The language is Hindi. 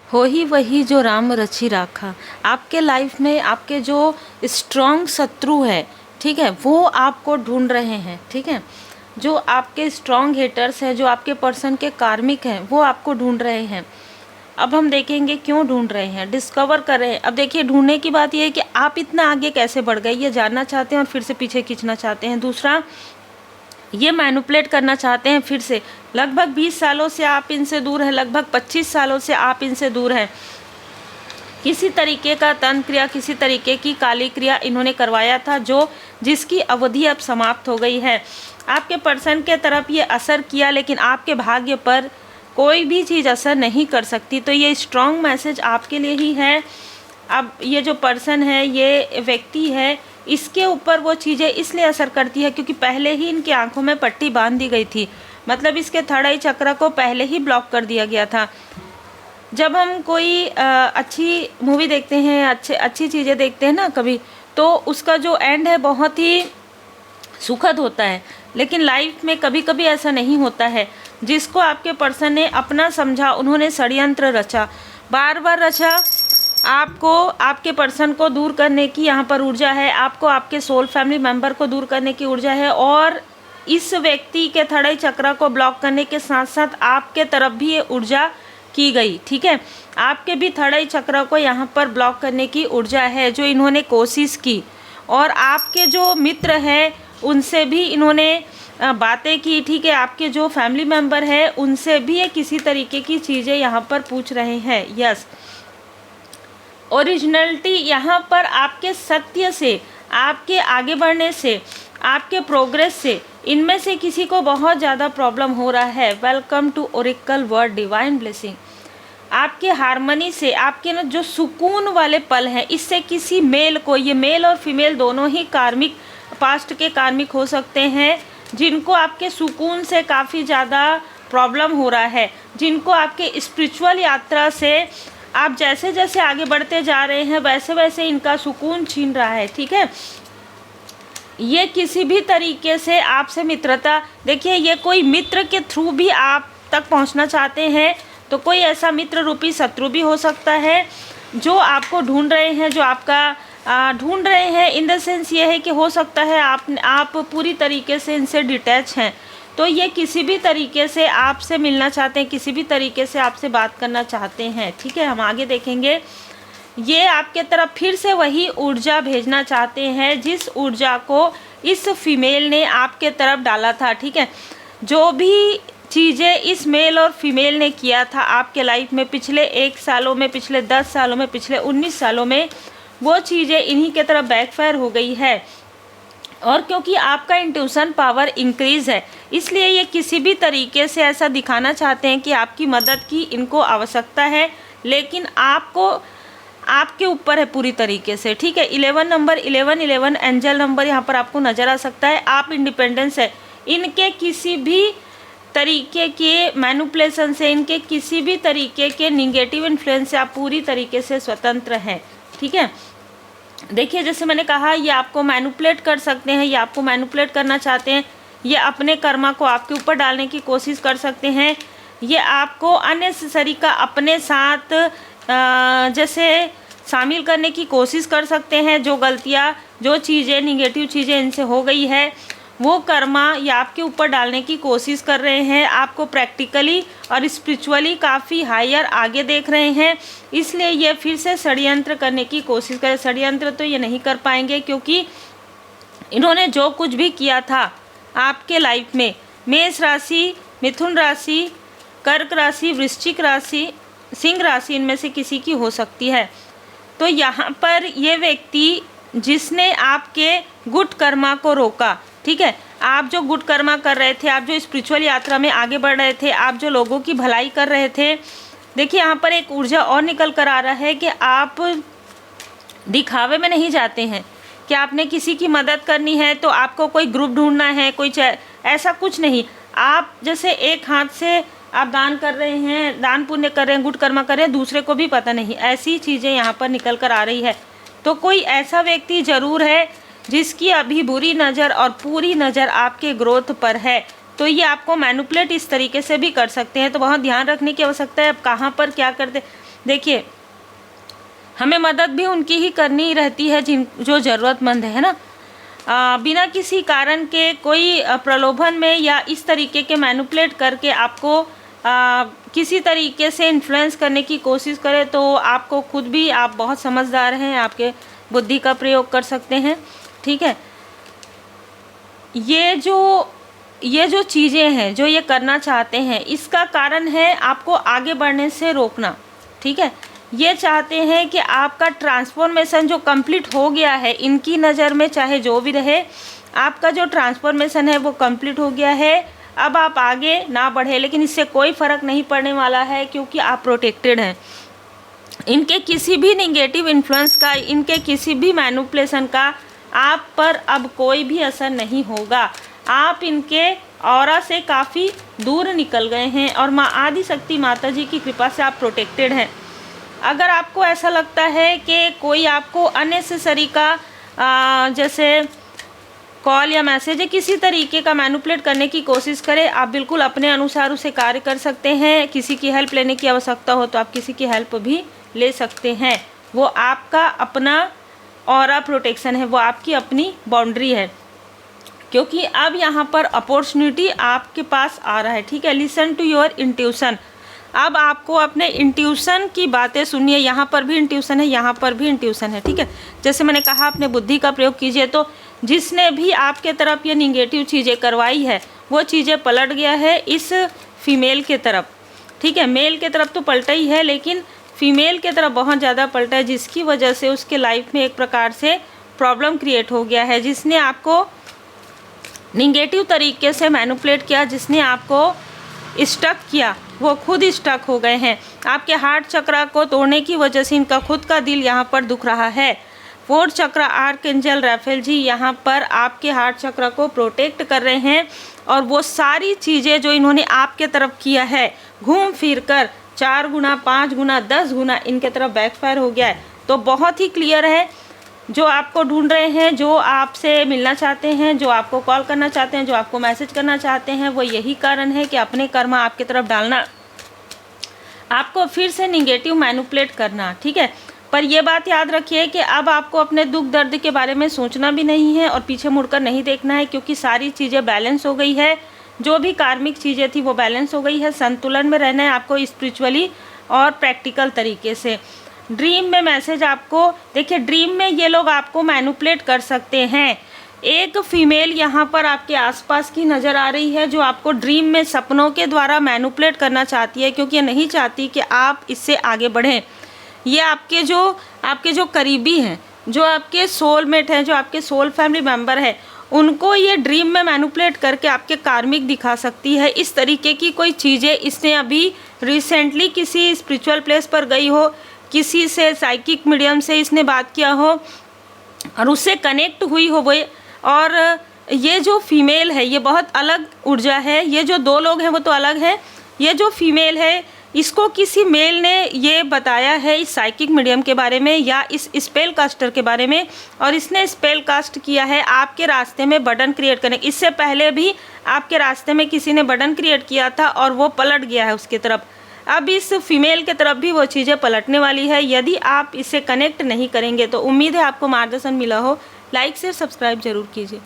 हो ही वही जो राम रचि राखा। आपके लाइफ में आपके जो स्ट्रॉन्ग शत्रु है, ठीक है, वो आपको ढूंढ रहे हैं, ठीक है। जो आपके स्ट्रॉन्ग हेटर्स हैं, जो आपके पर्सन के कार्मिक हैं, वो आपको ढूंढ रहे हैं। अब हम देखेंगे क्यों ढूंढ रहे हैं, डिस्कवर कर रहे हैं। अब देखिए, ढूंढने की बात यह है कि आप इतना आगे कैसे बढ़ गए, ये जानना चाहते हैं और फिर से पीछे खींचना चाहते हैं। दूसरा, ये मैनिपुलेट करना चाहते हैं फिर से। लगभग 20 सालों से आप इनसे दूर हैं, लगभग 25 सालों से आप इनसे दूर हैं। किसी तरीके का तंत्र क्रिया, किसी तरीके की काली क्रिया इन्होंने करवाया था, जिसकी अवधि अब समाप्त हो गई है। आपके पर्सन के तरफ ये असर किया, लेकिन आपके भाग्य पर कोई भी चीज़ असर नहीं कर सकती। तो ये स्ट्रॉन्ग मैसेज आपके लिए ही है। अब ये जो पर्सन है, ये व्यक्ति है, इसके ऊपर वो चीज़ें इसलिए असर करती है क्योंकि पहले ही इनकी आंखों में पट्टी बांध दी गई थी। मतलब इसके थर्ड आई चक्र को पहले ही ब्लॉक कर दिया गया था। जब हम कोई अच्छी मूवी देखते हैं, अच्छी चीज़ें देखते हैं ना कभी, तो उसका जो एंड है बहुत ही सुखद होता है। लेकिन लाइफ में कभी कभी ऐसा नहीं होता है। जिसको आपके पर्सन ने अपना समझा, उन्होंने षड्यंत्र रचा, बार बार रचा। आपको आपके पर्सन को दूर करने की यहाँ पर ऊर्जा है, आपको आपके सोल फैमिली मेंबर को दूर करने की ऊर्जा है, और इस व्यक्ति के थर्ड आई चक्र को ब्लॉक करने के साथ साथ आपके तरफ भी ये ऊर्जा की गई, ठीक है। आपके भी थर्ड आई चक्र को यहाँ पर ब्लॉक करने की ऊर्जा है, जो इन्होंने कोशिश की। और आपके जो मित्र हैं उनसे भी इन्होंने बातें की, ठीक है। आपके जो फैमिली मेंबर है उनसे भी ये किसी तरीके की चीज़ें यहाँ पर पूछ रहे हैं। यस, ओरिजिनलिटी यहाँ पर आपके सत्य से, आपके आगे बढ़ने से, आपके प्रोग्रेस से, इनमें से किसी को बहुत ज़्यादा प्रॉब्लम हो रहा है। Welcome to oracle word divine blessing. आपके हारमनी से, आपके ना जो सुकून वाले पल हैं, इससे किसी मेल को, ये मेल और फीमेल दोनों ही कार्मिक, पास्ट के कार्मिक हो सकते हैं, जिनको आपके सुकून से काफ़ी ज़्यादा प्रॉब्लम हो रहा है, जिनको आपके स्पिरिचुअल यात्रा से आप जैसे जैसे आगे बढ़ते जा रहे हैं वैसे वैसे इनका सुकून छीन रहा है, ठीक है। ये किसी भी तरीके से आपसे मित्रता, देखिए ये कोई मित्र के थ्रू भी आप तक पहुंचना चाहते हैं, तो कोई ऐसा मित्र रूपी शत्रु भी हो सकता है जो आपको ढूंढ रहे हैं, जो आपका ढूंढ रहे हैं। इन द सेंस ये है कि हो सकता है आप पूरी तरीके से इनसे डिटैच हैं, तो ये किसी भी तरीके से आपसे मिलना चाहते हैं, किसी भी तरीके से आपसे बात करना चाहते हैं, ठीक है। हम आगे देखेंगे। ये आपके तरफ फिर से वही ऊर्जा भेजना चाहते हैं जिस ऊर्जा को इस फीमेल ने आपके तरफ डाला था, ठीक है। जो भी चीज़ें इस मेल और फीमेल ने किया था आपके लाइफ में पिछले 1 सालों में, पिछले 10 सालों में, पिछले 19 सालों में, वो चीज़ें इन्हीं के तरफ बैकफायर हो गई है। और क्योंकि आपका इंट्यूशन पावर इंक्रीज़ है, इसलिए ये किसी भी तरीके से ऐसा दिखाना चाहते हैं कि आपकी मदद की इनको आवश्यकता है, लेकिन आपके ऊपर है पूरी तरीके से, ठीक है। 11 नंबर 11 एंजल नंबर यहाँ पर आपको नज़र आ सकता है। आप इंडिपेंडेंस है, इनके किसी भी तरीके के मैनिपुलेशन से, इनके किसी भी तरीके के निगेटिव इन्फ्लुएंस से आप पूरी तरीके से स्वतंत्र हैं, ठीक है। देखिए, जैसे मैंने कहा, ये आपको मैनिपुलेट कर सकते हैं, ये आपको मैनिपुलेट करना चाहते हैं, ये अपने कर्मा को आपके ऊपर डालने की कोशिश कर सकते हैं, ये आपको अननेसेसरी का अपने साथ जैसे शामिल करने की कोशिश कर सकते हैं। जो गलतियाँ, जो चीज़ें, निगेटिव चीज़ें इनसे हो गई है, वो कर्मा ये आपके ऊपर डालने की कोशिश कर रहे हैं। आपको प्रैक्टिकली और स्पिरिचुअली काफ़ी हायर आगे देख रहे हैं, इसलिए ये फिर से षड्यंत्र करने की कोशिश करें। षड्यंत्र तो ये नहीं कर पाएंगे, क्योंकि इन्होंने जो कुछ भी किया था आपके लाइफ में, मेष राशि, मिथुन राशि, कर्क राशि, वृश्चिक राशि, सिंह राशि, इनमें से किसी की हो सकती है। तो यहाँ पर ये व्यक्ति जिसने आपके गुड कर्मा को रोका, ठीक है, आप जो गुड कर्मा कर रहे थे, आप जो स्पिरिचुअल यात्रा में आगे बढ़ रहे थे, आप जो लोगों की भलाई कर रहे थे, देखिए यहाँ पर एक ऊर्जा और निकल कर आ रहा है कि आप दिखावे में नहीं जाते हैं कि आपने किसी की मदद करनी है तो आपको कोई ग्रुप ढूंढना है, कोई ऐसा कुछ नहीं। आप जैसे एक हाथ से आप दान कर रहे हैं, दान पुण्य कर रहे हैं, गुड कर्मा कर रहे हैं, दूसरे को भी पता नहीं, ऐसी चीज़ें यहाँ पर निकल कर आ रही है। तो कोई ऐसा व्यक्ति ज़रूर है जिसकी अभी बुरी नज़र और पूरी नज़र आपके ग्रोथ पर है, तो ये आपको मैनिपुलेट इस तरीके से भी कर सकते हैं। तो बहुत ध्यान रखने की आवश्यकता है, अब कहाँ पर क्या करते। देखिए, हमें मदद भी उनकी ही करनी रहती है जो ज़रूरतमंद है ना। बिना किसी कारण के कोई प्रलोभन में या इस तरीके के मैनिपुलेट करके आपको किसी तरीके से इन्फ्लुएंस करने की कोशिश करे तो आपको खुद भी, आप बहुत समझदार हैं, आपके बुद्धि का प्रयोग कर सकते हैं, ठीक है। ये जो चीज़ें हैं जो ये करना चाहते हैं, इसका कारण है आपको आगे बढ़ने से रोकना, ठीक है। ये चाहते हैं कि आपका ट्रांसफॉर्मेशन जो कंप्लीट हो गया है, इनकी नज़र में चाहे जो भी रहे, आपका जो ट्रांसफॉर्मेशन है वो कंप्लीट हो गया है, अब आप आगे ना बढ़े। लेकिन इससे कोई फ़र्क नहीं पड़ने वाला है क्योंकि आप प्रोटेक्टेड हैं। इनके किसी भी नेगेटिव इन्फ्लुएंस का, इनके किसी भी मैनिपुलेशन का आप पर अब कोई भी असर नहीं होगा। आप इनके ऑरा से काफ़ी दूर निकल गए हैं और माँ आदि शक्ति माता जी की कृपा से आप प्रोटेक्टेड हैं। अगर आपको ऐसा लगता है कि कोई आपको अननेसेसरी का जैसे कॉल या मैसेज या किसी तरीके का मैनिपुलेट करने की कोशिश करे, आप बिल्कुल अपने अनुसार उसे कार्य कर सकते हैं। किसी की हेल्प लेने की आवश्यकता हो तो आप किसी की हेल्प भी ले सकते हैं। वो आपका अपना ऑरा प्रोटेक्शन है, वो आपकी अपनी बाउंड्री है, क्योंकि अब यहाँ पर अपॉर्चुनिटी आपके पास आ रहा है, ठीक है। Listen to your intuition. अब आपको अपने इंट्यूशन की बातें सुनिए। यहाँ पर भी इंट्यूशन है, यहाँ पर भी इंट्यूशन है, ठीक है। जैसे मैंने कहा, अपने बुद्धि का प्रयोग कीजिए। तो जिसने भी आपके तरफ ये निगेटिव चीज़ें करवाई है वो चीज़ें पलट गया है इस फीमेल के तरफ, ठीक है। मेल के तरफ तो पलटा ही है, लेकिन फीमेल के तरफ बहुत ज़्यादा पलटा है, जिसकी वजह से उसके लाइफ में एक प्रकार से प्रॉब्लम क्रिएट हो गया है। जिसने आपको निगेटिव तरीके से मैनिपुलेट किया, जिसने आपको स्टक किया, वो खुद स्टक हो गए हैं। आपके हार्ट चक्र को तोड़ने की वजह से इनका खुद का दिल यहाँ पर दुख रहा है। 4th चक्र आर्कएंजल राफेल जी यहाँ पर आपके हार्ट चक्र को प्रोटेक्ट कर रहे हैं, और वो सारी चीज़ें जो इन्होंने आपके तरफ किया है, घूम फिर कर 4 गुना, 5 गुना, 10 गुना इनके तरफ बैकफायर हो गया है। तो बहुत ही क्लियर है, जो आपको ढूंढ रहे हैं, जो आपसे मिलना चाहते हैं, जो आपको कॉल करना चाहते हैं, जो आपको मैसेज करना चाहते हैं, वो यही कारण है कि अपने कर्मा आपकी तरफ डालना, आपको फिर से निगेटिव मैनिपुलेट करना, ठीक है। पर ये बात याद रखिए कि अब आपको अपने दुख दर्द के बारे में सोचना भी नहीं है और पीछे मुड़कर नहीं देखना है, क्योंकि सारी चीज़ें बैलेंस हो गई है। जो भी कार्मिक चीज़ें थी वो बैलेंस हो गई है। संतुलन में रहना है आपको स्पिरिचुअली और प्रैक्टिकल तरीके से। ड्रीम में मैसेज आपको, देखिए ड्रीम में ये लोग आपको मैनिपुलेट कर सकते हैं। एक फीमेल यहाँ पर आपके आसपास की नज़र आ रही है, जो आपको ड्रीम में सपनों के द्वारा मैनिपुलेट करना चाहती है, क्योंकि ये नहीं चाहती कि आप इससे आगे बढ़ें। ये आपके जो करीबी हैं, जो आपके सोलमेट हैं, जो आपके सोल फैमिली मेम्बर हैं, उनको ये ड्रीम में मैनिपुलेट करके आपके कार्मिक दिखा सकती है। इस तरीके की कोई चीज़ें इसने अभी रिसेंटली किसी स्पिरिचुअल प्लेस पर गई हो, किसी से साइकिक मीडियम से इसने बात किया हो और उससे कनेक्ट हुई हो वो। और ये जो फीमेल है ये बहुत अलग ऊर्जा है। ये जो 2 लोग हैं वो तो अलग है। ये जो फीमेल है इसको किसी मेल ने ये बताया है इस साइकिक मीडियम के बारे में या इस स्पेल कास्टर के बारे में, और इसने स्पेल कास्ट किया है आपके रास्ते में बर्डन क्रिएट करने। इससे पहले भी आपके रास्ते में किसी ने बर्डन क्रिएट किया था और वो पलट गया है उसकी तरफ। अब इस फीमेल के तरफ भी वो चीज़ें पलटने वाली है। यदि आप इससे कनेक्ट नहीं करेंगे तो उम्मीद है आपको मार्गदर्शन मिला हो। लाइक शेयर सब्सक्राइब जरूर कीजिए।